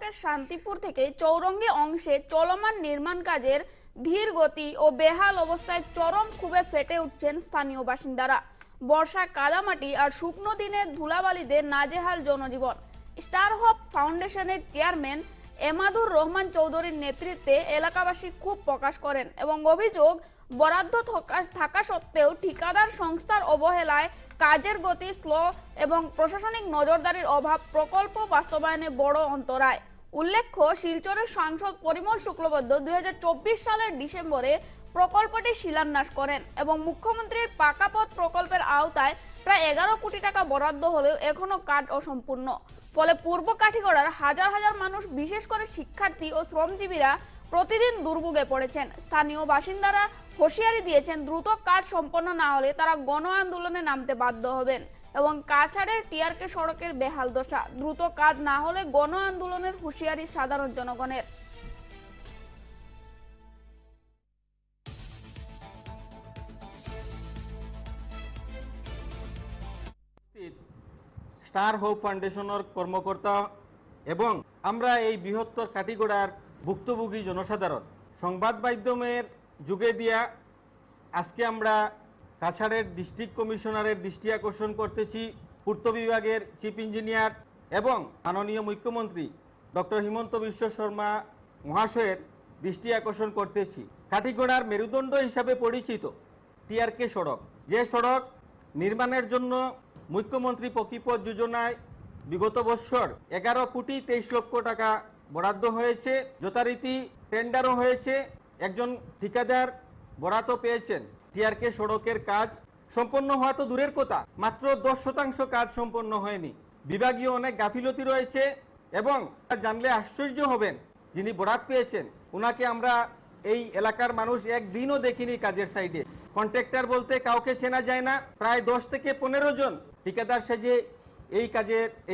রানীঘাটের শান্তিপুর থেকে চৌরঙ্গী অংশে চলমান নির্মাণ কাজের ধীর গতি ও বেহাল অবস্থায় চরম ক্ষোভে ফেটে উঠছেন স্থানীয় বাসিন্দারা। বর্ষায় কাদামাটি আর শুকনো দিনে ধুলাবালিতে নাজেহাল জনজীবন। স্টার হোপ ফাউন্ডেশনের চেয়ারম্যান এমাদুর রহমান চৌধুরীর নেতৃত্বে এলাকাবাসী ক্ষোভ প্রকাশ করেন এবং অভিযোগ, বরাদ্দ থাকা সত্ত্বেও ঠিকাদার সংস্থার অবহেলায়, কাজের গতি স্লো এবং প্রশাসনিক নজরদারির অভাব প্রকল্প বাস্তবায়নে বড় অন্তরায়। উল্লেখ্য, শিলচরের সাংসদ পরিমল শুক্লবৈদ্য 2024 সালের ডিসেম্বরে প্রকল্পটি শিলান্যাস করেন এবং মুখ্যমন্ত্রীর পাকা পথ প্রকল্পের আওতায় প্রায় 11 কোটি টাকা বরাদ্দ হলেও এখনো কাজ অসম্পূর্ণ। ফলে পূর্ব কাঠিগড়ার হাজার হাজার মানুষ, বিশেষ করে শিক্ষার্থী ও শ্রমজীবীরা প্রতিদিন দুর্ভোগে পড়েছেন। স্থানীয় বাসিন্দারা হুঁশিয়ারি দিয়েছেন, দ্রুত কাজ সম্পন্ন না হলে তারা গণ আন্দোলনে নামতে বাধ্য হবেন এবং কাছাড়ের টিআরকে সড়কের বেহাল দশা। দ্রুত কাজ না হলে গণ আন্দোলনের হুঁশিয়ারি সাধারণ জনগণের। স্টার হোপ ফাউন্ডেশনের কর্মকর্তা এবং আমরা এই বৃহত্তর কাটিগড়ার ভুক্তভোগী জনসাধারণ সংবাদ মাধ্যমের যুগে দিয়া আজকে আমরা কাছাড়ের ডিস্ট্রিক্ট কমিশনারের দৃষ্টি আকর্ষণ করতেছি, পূর্ত বিভাগের চিফ ইঞ্জিনিয়ার এবং মাননীয় মুখ্যমন্ত্রী ডক্টর হিমন্ত বিশ্ব শর্মা মহাশয়ের দৃষ্টি আকর্ষণ করতেছি। কাঠিগড়ার মেরুদণ্ড হিসাবে পরিচিত টিআরকে সড়ক, যে সড়ক নির্মাণের জন্য মুখ্যমন্ত্রী পকিপথ যোজনায় বিগত বছর 11 কোটি 23 লক্ষ টাকা বরাদ্দ হয়েছে, যথারীতি টেন্ডারও হয়েছে, একজন ঠিকাদার বরাদ্দ পেয়েছেন। টিআরকে সড়কের কাজ সম্পন্ন হওয়া তো দূরের কথা, মাত্র 10% কাজ সম্পন্ন হয়নি। বিভাগীয় অনেক গাফিলতি রয়েছে এবং জানলে আশ্চর্য হবেন, যিনি বরাদ পেয়েছেন ওনাকে আমরা এই এলাকার মানুষ একদিনও দেখিনি কাজের সাইডে। কন্ট্রাক্টর বলতে কাউকে চেনা যায় না। প্রায় 10 থেকে 15 জন ঠিকাদার সেজে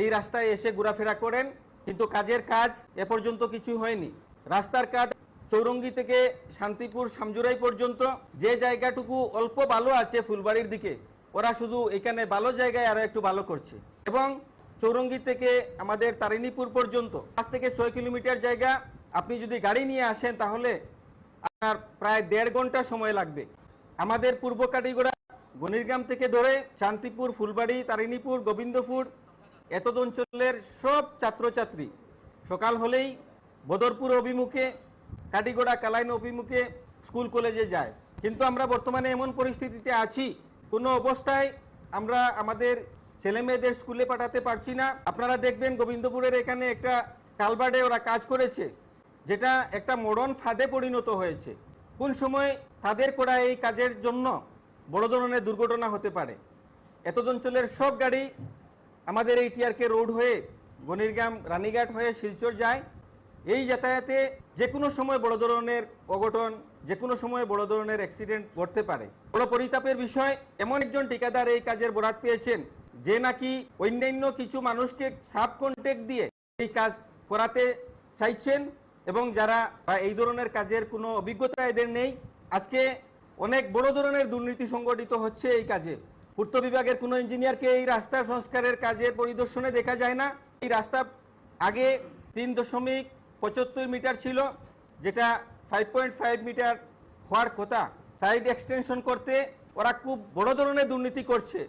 এই রাস্তায় এসে ঘোরাফেরা করেন, কিন্তু কাজের কাজ এ পর্যন্ত কিছু হয়নি। রাস্তার কাজ চৌরঙ্গি থেকে শান্তিপুর সামজুরাই পর্যন্ত, যে জায়গাটুকু অল্প ভালো আছে ফুলবাড়ির দিকে, ওরা শুধু এখানে ভালো জায়গায় আরো একটু ভালো করছে। এবং চৌরঙ্গি থেকে আমাদের তারিণীপুর পর্যন্ত 5 থেকে 6 কিলোমিটার জায়গা আপনি যদি গাড়ি নিয়ে আসেন তাহলে আপনার প্রায় 1.5 ঘন্টা সময় লাগবে। আমাদের পূর্ব কাটিগড়া গণিরগ্রাম থেকে ধরে শান্তিপুর, ফুলবাড়ি, তারিণীপুর, গোবিন্দপুর এত অঞ্চলের সব ছাত্রছাত্রী সকাল হলেই বদরপুর অভিমুখে, কাটিগড়া কালাইন অভিমুখে স্কুল কলেজে যায়। কিন্তু আমরা বর্তমানে এমন পরিস্থিতিতে আছি, কোনো অবস্থায় আমরা আমাদের ছেলে মেয়েদের স্কুলে পাঠাতে পারছি না। আপনারা দেখবেন গোবিন্দপুরের এখানে একটা কালভার্টে ওরা কাজ করেছে, যেটা একটা মডার্ন ফাঁদে পরিণত হয়েছে। কোন সময় তাদের করা এই কাজের জন্য বড় ধরনের দুর্ঘটনা হতে পারে। এত অঞ্চলের সব গাড়ি আমাদের এই টিআরকে রোড হয়ে গণিরগ্রাম রানীঘাট হয়ে শিলচর যায়। এই যাতায়াতে যে কোনো সময় বড় ধরনের অঘটন, যে কোনো সময় বড় ধরনের অ্যাক্সিডেন্ট ঘটতে পারে। বড় পরিতাপের বিষয়, এমন একজন ঠিকাদার এই কাজের বরাত পেয়েছেন যে নাকি অন্যান্য কিছু মানুষকে সাব কন্ট্রাক্ট দিয়ে এই কাজ করাতে চাইছেন এবং যারা এই ধরনের কাজের কোনো অভিজ্ঞতা এদের নেই। আজকে অনেক বড় ধরনের দুর্নীতি সংগঠিত হচ্ছে এই কাজে। পূর্ত বিভাগের কোনো ইঞ্জিনিয়ারকে এই রাস্তা সংস্কারের কাজের পরিদর্শনে দেখা যায় না। এই রাস্তা আগে 3.75 মিটার ছিল, যেটা 5.5 মিটার হওয়ার কথা। সাইড এক্সটেনশন করতে ওরা খুব বড় ধরনের দুর্নীতি করছে।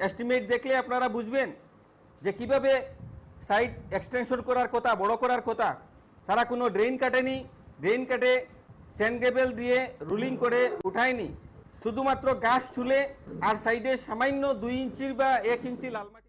এস্টিমেট দেখলে আপনারা বুঝবেন যে কিভাবে সাইড এক্সটেনশন করার কথা, বড় করার কথা, তারা কোনো ড্রেন কাটেনি। ড্রেন কাটে স্যান্ড গ্রেভেল দিয়ে রুলিং করে উঠায়নি, শুধুমাত্র গাছ ছুলে আর সাইডে সামান্য 2 ইঞ্চি বা 1 ইঞ্চি লাল মাটি